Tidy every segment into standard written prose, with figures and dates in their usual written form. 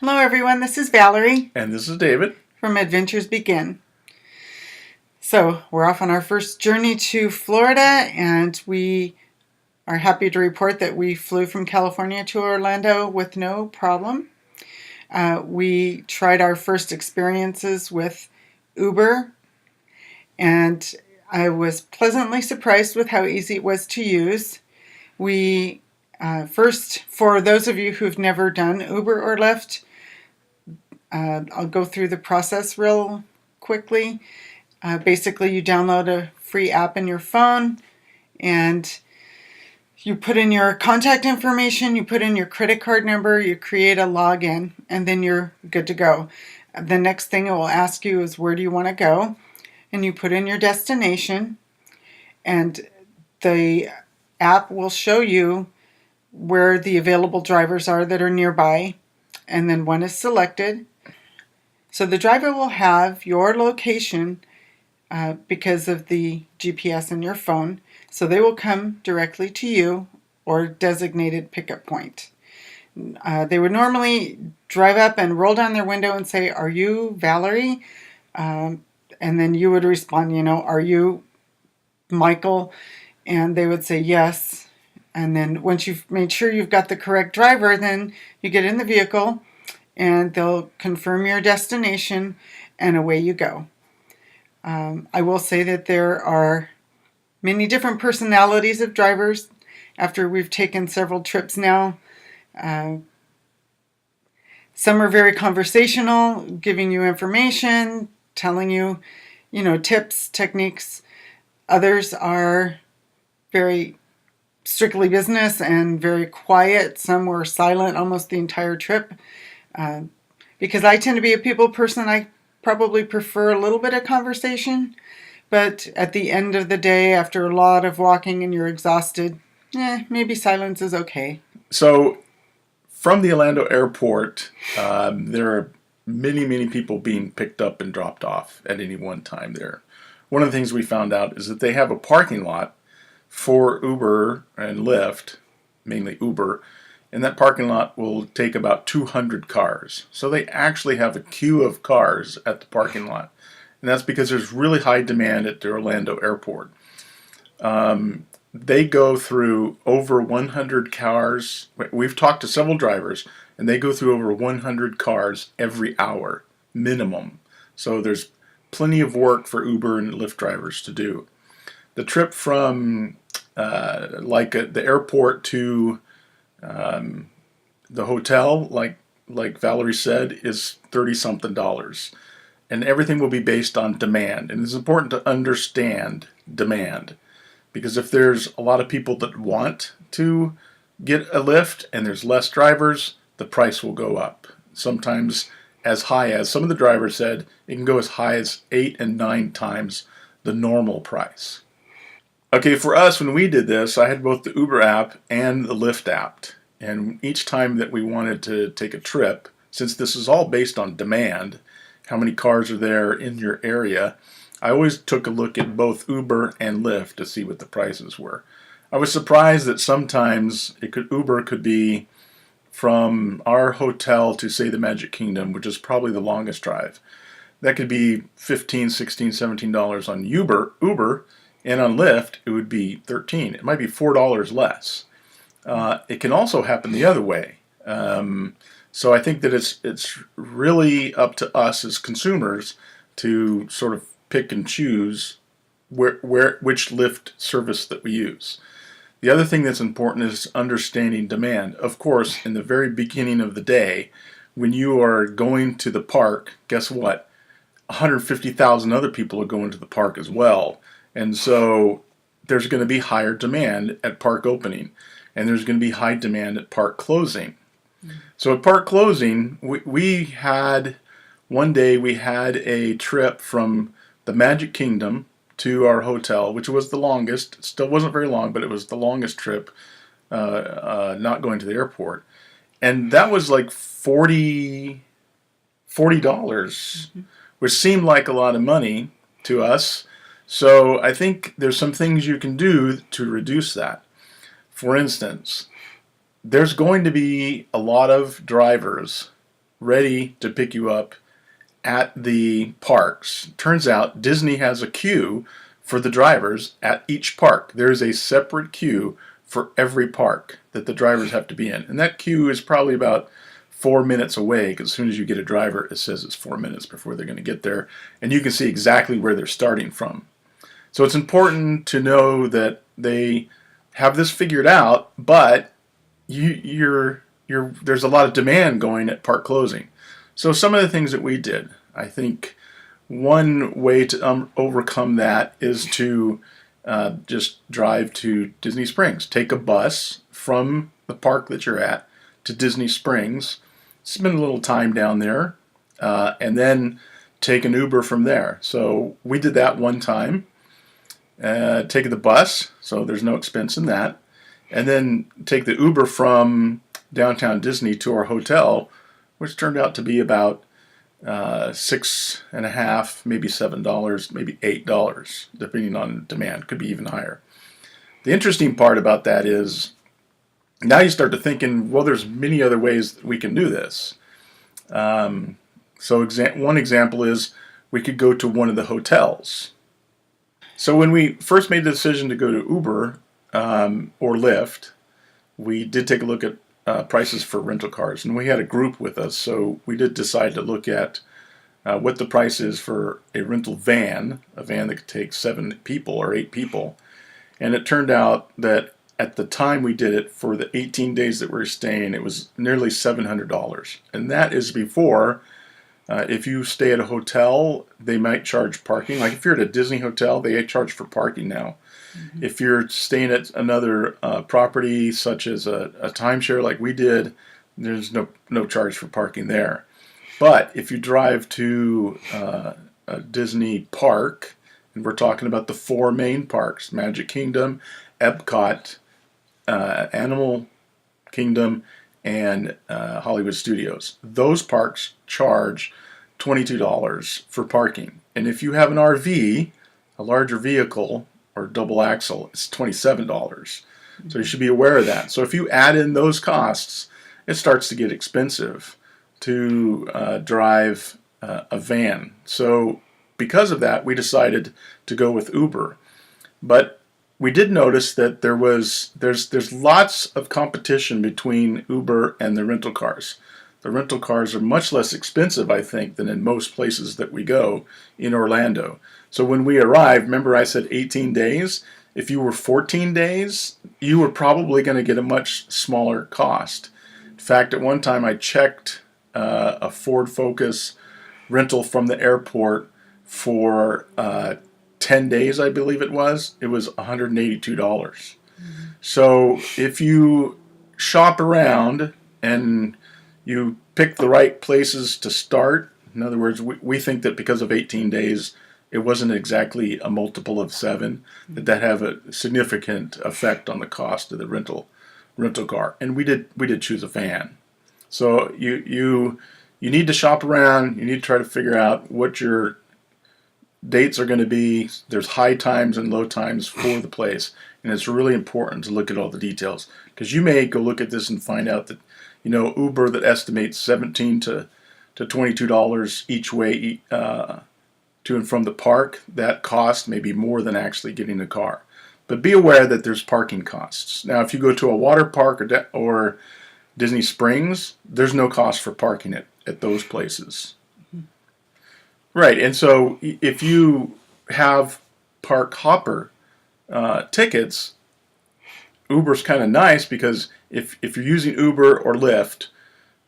Hello everyone, this is Valerie And this is David. from Adventures Begin. So we're off on our first journey to Florida, and we are happy to report that we flew from California to Orlando with no problem. We tried our first experiences with Uber, and I was pleasantly surprised with how easy it was to use. We first, for those of you who've never done Uber or Lyft, I'll go through the process real quickly. Basically, you download a free app in your phone and you put in your contact information, you put in your credit card number, you create a login, and then you're good to go. The next thing it will ask you is where do you want to go? And you put in your destination, and the app will show you where the available drivers are that are nearby, and then one is selected. So the driver will have your location because of the GPS in your phone. So they will come directly to you or designated pickup point. They would normally drive up and roll down their window and say, "Are you Valerie?" And then you would respond, "Are you Michael?" And they would say yes. And then once you've made sure you've got the correct driver, then you get in the vehicle and they'll confirm your destination and away you go. I will say that there are many different personalities of drivers after we've taken several trips now. Some are very conversational, giving you information, telling you, tips, techniques. Others are very strictly business and very quiet. Some were silent almost the entire trip. Because I tend to be a people person, I probably prefer a little bit of conversation, but at the end of the day, after a lot of walking and you're exhausted, maybe silence is okay. So, from the Orlando airport, there are many people being picked up and dropped off at any one time there. One of the things we found out is that they have a parking lot for Uber and Lyft, mainly Uber, and that parking lot will take about 200 cars. So they actually have a queue of cars at the parking lot. And that's because there's really high demand at the Orlando airport. They go through over 100 cars. We've talked to several drivers, and they go through over 100 cars every hour, minimum. So there's plenty of work for Uber and Lyft drivers to do. The trip from the airport to the hotel, like Valerie said, is $30-something. And everything will be based on demand. And it's important to understand demand. Because if there's a lot of people that want to get a lift and there's less drivers, the price will go up. Sometimes as high as, some of the drivers said, it can go as high as 8 and 9 times the normal price. Okay, for us, when we did this, I had both the Uber app and the Lyft app. And each time that we wanted to take a trip, since this is all based on demand, how many cars are there in your area, I always took a look at both Uber and Lyft to see what the prices were. I was surprised that sometimes Uber could be from our hotel to, say, the Magic Kingdom, which is probably the longest drive. That could be $15, $16, $17 on Uber, and on Lyft it would be $13. It might be $4 less. It can also happen the other way. So I think that it's really up to us as consumers to sort of pick and choose which Lyft service that we use. The other thing that's important is understanding demand. Of course, in the very beginning of the day, when you are going to the park, guess what? 150,000 other people are going to the park as well. And so there's going to be higher demand at park opening. And there's going to be high demand at park closing. So at park closing, one day we had a trip from the Magic Kingdom to our hotel, which was the longest. It still wasn't very long, but it was the longest trip, not going to the airport. And that was like $40, which seemed like a lot of money to us. So I think there's some things you can do to reduce that. For instance, there's going to be a lot of drivers ready to pick you up at the parks. Turns out Disney has a queue for the drivers at each park. There's a separate queue for every park that the drivers have to be in. And that queue is probably about 4 minutes away, because as soon as you get a driver, it says it's 4 minutes before they're going to get there. And you can see exactly where they're starting from. So it's important to know that they have this figured out, but there's a lot of demand going at park closing. So some of the things that we did, I think one way to overcome that is to just drive to Disney Springs. Take a bus from the park that you're at to Disney Springs, spend a little time down there, and then take an Uber from there. So we did that one time. Take the bus, so there's no expense in that, and then take the Uber from downtown Disney to our hotel, which turned out to be about $6.50, maybe $7, maybe $8, depending on demand. Could be even higher. The interesting part about that is now you start to thinking, well, there's many other ways that we can do this. So one example is we could go to one of the hotels. So when we first made the decision to go to Uber or Lyft, we did take a look at prices for rental cars, and we had a group with us, so we did decide to look at what the price is for a rental van, a van that could take 7 people or 8 people. And it turned out that at the time we did it, for the 18 days that we were staying, it was nearly $700. And that is before, if you stay at a hotel, they might charge parking. Like if you're at a Disney hotel, they charge for parking now. Mm-hmm. If you're staying at another property, such as a timeshare like we did, there's no charge for parking there. But if you drive to a Disney park, and we're talking about the 4 main parks, Magic Kingdom, Epcot, Animal Kingdom, and Hollywood Studios. Those parks charge $22 for parking. And if you have an RV, a larger vehicle, or double axle, it's $27. So you should be aware of that. So if you add in those costs, it starts to get expensive to drive a van. So because of that, we decided to go with Uber. But we did notice that there's lots of competition between Uber and the rental cars. The rental cars are much less expensive, I think, than in most places that we go in Orlando. So when we arrived, remember I said 18 days? If you were 14 days, you were probably going to get a much smaller cost. In fact, at one time I checked a Ford Focus rental from the airport for 10 days, I believe it was. It was $182. Mm-hmm. So if you shop around and you pick the right places to start, in other words, we think that because of 18 days, it wasn't exactly a multiple of 7, that have a significant effect on the cost of the rental car. And we did choose a van. So you need to shop around. You need to try to figure out what your dates are going to be. There's high times and low times for the place, and it's really important to look at all the details, because you may go look at this and find out that Uber that estimates $17 to $22 each way to and from the park, that cost may be more than actually getting a car. But be aware that there's parking costs. Now, if you go to a water park or Disney Springs, there's no cost for parking at those places. Right, and so if you have park hopper tickets, Uber's kind of nice, because if you're using Uber or Lyft,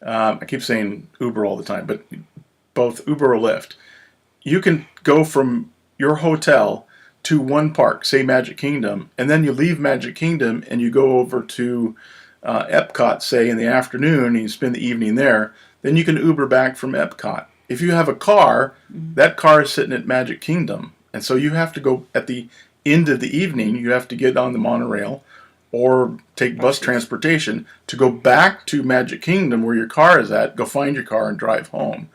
I keep saying Uber all the time, but both Uber or Lyft, you can go from your hotel to one park, say Magic Kingdom, and then you leave Magic Kingdom and you go over to Epcot, say in the afternoon, and you spend the evening there. Then you can Uber back from Epcot. If you have a car, that car is sitting at Magic Kingdom, and so you have to go at the end of the evening, you have to get on the monorail or take bus transportation to go back to Magic Kingdom where your car is at, go find your car and drive home.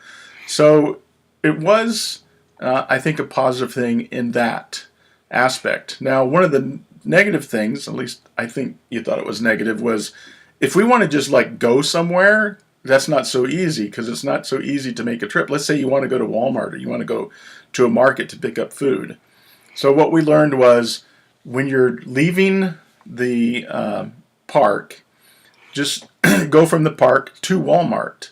So it was, I think, a positive thing in that aspect. Now, one of the negative things, at least I think you thought it was negative, was if we want to just go somewhere, that's not so easy, because it's not so easy to make a trip. Let's say you want to go to Walmart or you want to go to a market to pick up food. So what we learned was, when you're leaving the park, just go from the park to Walmart,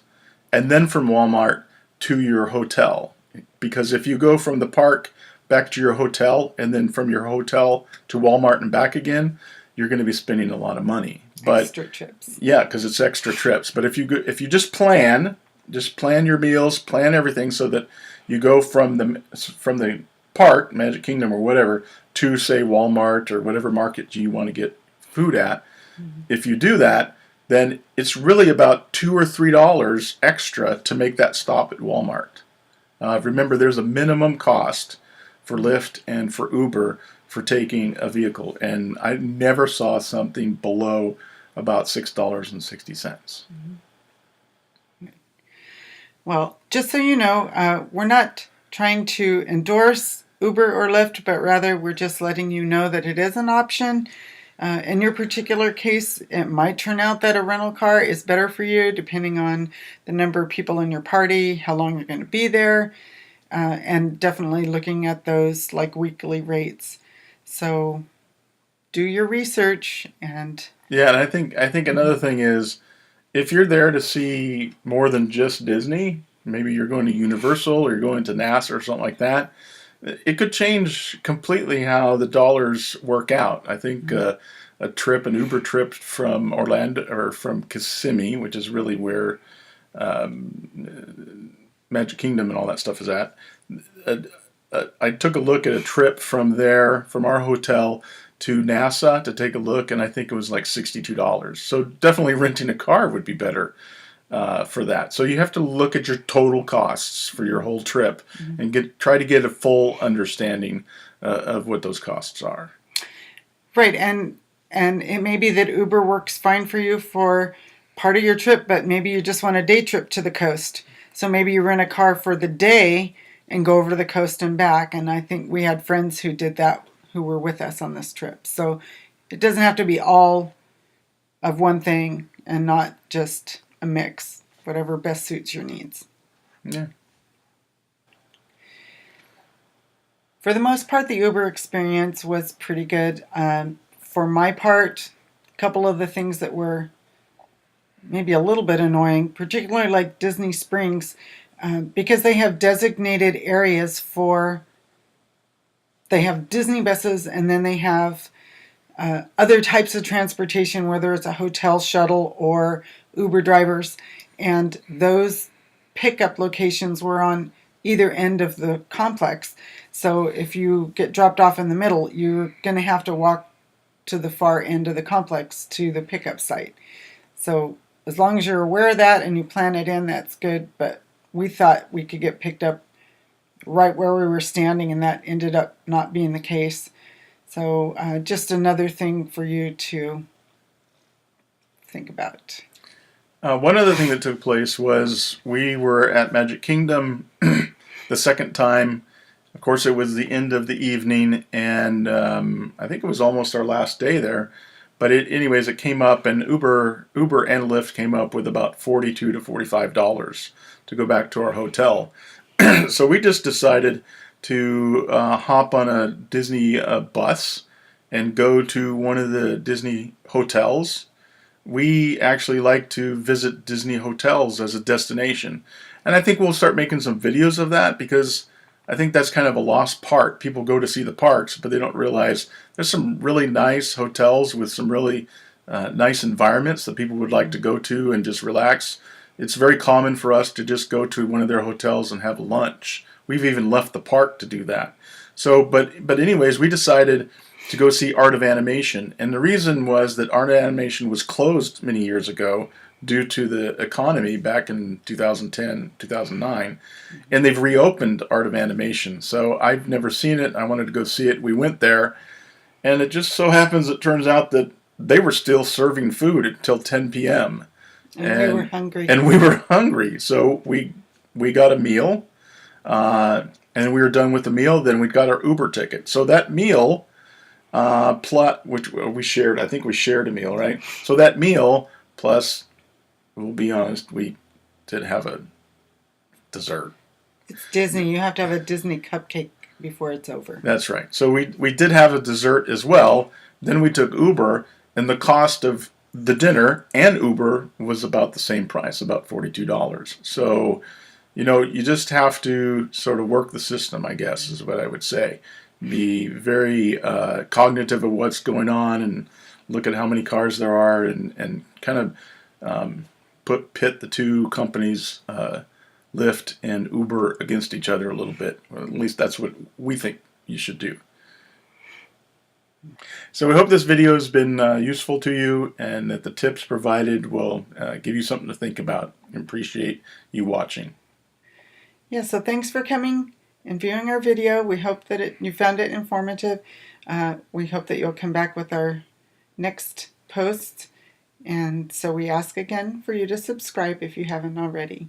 and then from Walmart to your hotel. Because if you go from the park back to your hotel, and then from your hotel to Walmart and back again, you're going to be spending a lot of money. But Extra trips. yeah, because it's extra trips. But if you just plan your meals, plan everything, so that you go from the park, Magic Kingdom or whatever, to say Walmart or whatever market you want to get food at. Mm-hmm. If you do that, then it's really about $2 or $3 extra to make that stop at Walmart. Remember, there's a minimum cost for Lyft and for Uber for taking a vehicle, and I never saw something below about $6.60. Mm-hmm. Well, just so you know, we're not trying to endorse Uber or Lyft, but rather we're just letting you know that it is an option. In your particular case, it might turn out that a rental car is better for you, depending on the number of people in your party, how long you're going to be there, and definitely looking at those like weekly rates. So do your research. And yeah, and I think another thing is, if you're there to see more than just Disney, maybe you're going to Universal or you're going to NASA or something like that, it could change completely how the dollars work out. I think an Uber trip from Orlando or from Kissimmee, which is really where Magic Kingdom and all that stuff is at. I took a look at a trip from there, from our hotel to NASA, to take a look, and I think it was like $62. So definitely renting a car would be better for that. So you have to look at your total costs for your whole trip, mm-hmm. and try to get a full understanding of what those costs are. Right, and it may be that Uber works fine for you for part of your trip, but maybe you just want a day trip to the coast. So maybe you rent a car for the day and go over to the coast and back. And I think we had friends who did that, who were with us on this trip. So it doesn't have to be all of one thing and not just a mix, whatever best suits your needs. Yeah. For the most part, the Uber experience was pretty good. For my part, a couple of the things that were maybe a little bit annoying, particularly like Disney Springs, because they have designated areas for, they have Disney buses, and then they have other types of transportation, whether it's a hotel shuttle or Uber drivers, and those pickup locations were on either end of the complex. So if you get dropped off in the middle, you're going to have to walk to the far end of the complex to the pickup site. So as long as you're aware of that and you plan it in, that's good. But we thought we could get picked up right where we were standing, and that ended up not being the case. So just another thing for you to think about. One other thing that took place was, we were at Magic Kingdom the second time. Of course, it was the end of the evening, and I think it was almost our last day there. But anyways, it came up, and Uber and Lyft came up with about $42 to $45 to go back to our hotel. So we just decided to hop on a Disney bus and go to one of the Disney hotels. We actually like to visit Disney hotels as a destination. And I think we'll start making some videos of that, because I think that's kind of a lost part. People go to see the parks, but they don't realize there's some really nice hotels with some really nice environments that people would like to go to and just relax. It's very common for us to just go to one of their hotels and have lunch. We've even left the park to do that. So, but anyways, we decided to go see Art of Animation. And the reason was that Art of Animation was closed many years ago due to the economy back in 2010, 2009. And they've reopened Art of Animation. So I've never seen it. I wanted to go see it. We went there. And it just so happens, it turns out that they were still serving food until 10 p.m. And we were hungry. And we were hungry. So we got a meal. And we were done with the meal. Then we got our Uber ticket. So that meal, which we shared, I think we shared a meal, right? So that meal plus we'll be honest, we did have a dessert. It's Disney. You have to have a Disney cupcake before it's over. That's right. So we did have a dessert as well. Then we took Uber, and the cost of the dinner and Uber was about the same price, about $42. So, you just have to sort of work the system, I guess, is what I would say. Be very cognitive of what's going on and look at how many cars there are and kind of pit the two companies, Lyft and Uber, against each other a little bit. Or at least that's what we think you should do. So we hope this video has been useful to you and that the tips provided will give you something to think about. I appreciate you watching. Yeah, so thanks for coming and viewing our video. We hope that you found it informative. We hope that you'll come back with our next post. And so we ask again for you to subscribe if you haven't already.